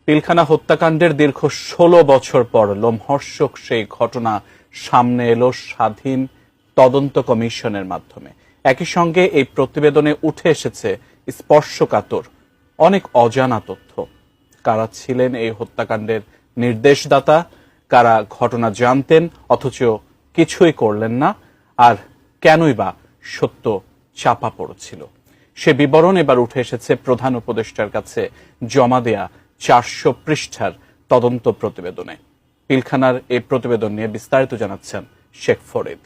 পিলখানা হত্যাকাণ্ডের দীর্ঘ ১৬ বছর পর লোমহর্ষক সেই ঘটনা সামনে এলো স্বাধীন তদন্ত কমিশনের মাধ্যমে। একই সঙ্গে এই প্রতিবেদনে উঠে এসেছে স্পর্শকাতর অনেক অজানা তথ্য। কারা ছিলেন এই হত্যাকাণ্ডের নির্দেশদাতা, কারা ঘটনা জানতেন অথচ কিছুই করলেন না, আর কেনই বা সত্য চাপা পড়েছিল, সে বিবরণ এবার উঠে এসেছে প্রধান উপদেষ্টার কাছে জমা দেয়া ৪০০ পৃষ্ঠার তদন্ত প্রতিবেদনে। পিলখানার এই প্রতিবেদন নিয়ে বিস্তারিত জানাচ্ছেন শেখ ফরিদ।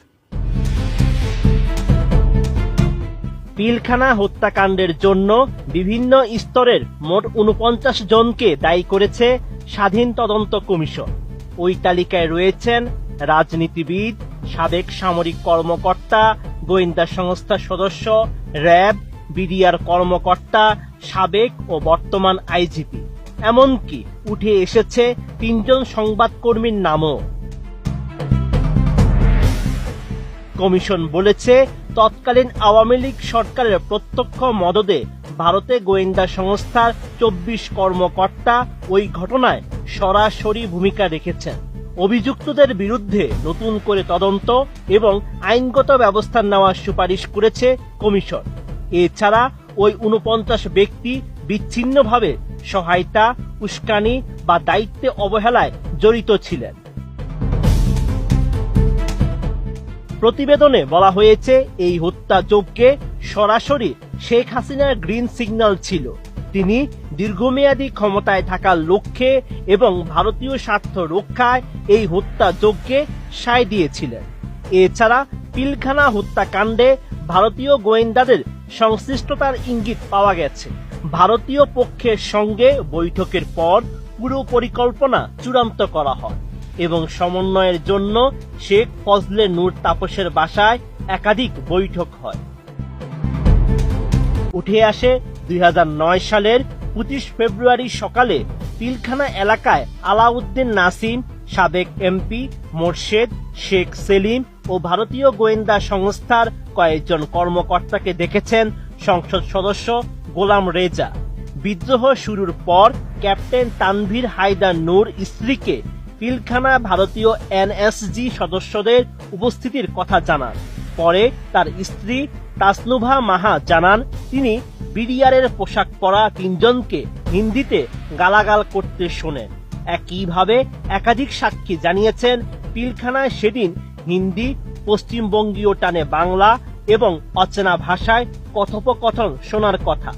পিলখানা হত্যাকাণ্ডের জন্য বিভিন্ন স্তরের মোট ৪৯ জনকে দায়ী করেছে স্বাধীন তদন্ত কমিশন। ওই তালিকায় রয়েছেন রাজনীতিবিদ, সাবেক সামরিক কর্মকর্তা, গোয়েন্দা সংস্থার সদস্য, র্যাব, বিডিআর কর্মকর্তা, সাবেক ও বর্তমান আইজিপি। এমনকি উঠে এসেছে ৩ জন সংবাদকর্মীর নামও। কমিশন বলেছে, তৎকালীন আওয়ামী লীগ সরকারের প্রত্যক্ষ মদদে ভারতে গোয়েন্দা সংস্থার ২৪ কর্মকর্তা ওই ঘটনায় সরাসরি ভূমিকা রেখেছেন। অভিযুক্তদের বিরুদ্ধে নতুন করে তদন্ত এবং আইনগত ব্যবস্থা নেওয়ার সুপারিশ করেছে কমিশন। এছাড়া ওই ৪৯ ব্যক্তি বিচ্ছিন্নভাবে সহায়তা, উস্কানি বা দায়িত্বে অবহেলায় জড়িত ছিলেন। প্রতিবেদনে বলা হয়েছে, এই হত্যাযজ্ঞে সরাসরি শেখ হাসিনার গ্রিন সিগন্যাল ছিল। তিনি দীর্ঘমেয়াদী ক্ষমতায় থাকার লক্ষ্যে এবং ভারতীয় স্বার্থ রক্ষায় এই হত্যাযজ্ঞে সায় দিয়েছিলেন। এছাড়া পিলখানা হত্যাকাণ্ডে ভারতীয় গোয়েন্দাদের সংশ্লিষ্টতার ইঙ্গিত পাওয়া গেছে। ভারতীয় পক্ষের সঙ্গে বৈঠকের পর পুরো পরিকল্পনা চূড়ান্ত করা হয় এবং সমন্বয়ের জন্য শেখ ফজলে নূর তাপসের বাসায় একাধিক বৈঠক হয়। উঠে আসে ২০০৯ সালের ২৫ ফেব্রুয়ারি সকালে পিলখানা এলাকায় আলাউদ্দিন নাসিম, সাবেক এমপি মোরশেদ, শেখ সেলিম ও ভারতীয় গোয়েন্দা সংস্থার কয়েকজন কর্মকর্তাকে দেখেছেন সংসদ সদস্য গোলাম রেজা। বিদ্রোহ শুরুর পর ক্যাপ্টেন তানভীর হায়দার নূর স্ত্রীকে পিলখানা ভারতীয় এনএসজি সদস্যদের উপস্থিতির কথা জানান। পরে তার স্ত্রী তাসনুভা মাহা জানান, তিনি বিডিআরের পোশাক পরা ৩ জনকে হিন্দিতে গালাগাল করতে শোনেন। একইভাবে একাধিক সাক্ষী জানিয়েছেন, পিলখানায় সেদিন হিন্দি, পশ্চিমবঙ্গীয় টানে বাংলা এবং অচেনা ভাষায় কথোপকথন শোনার কথা।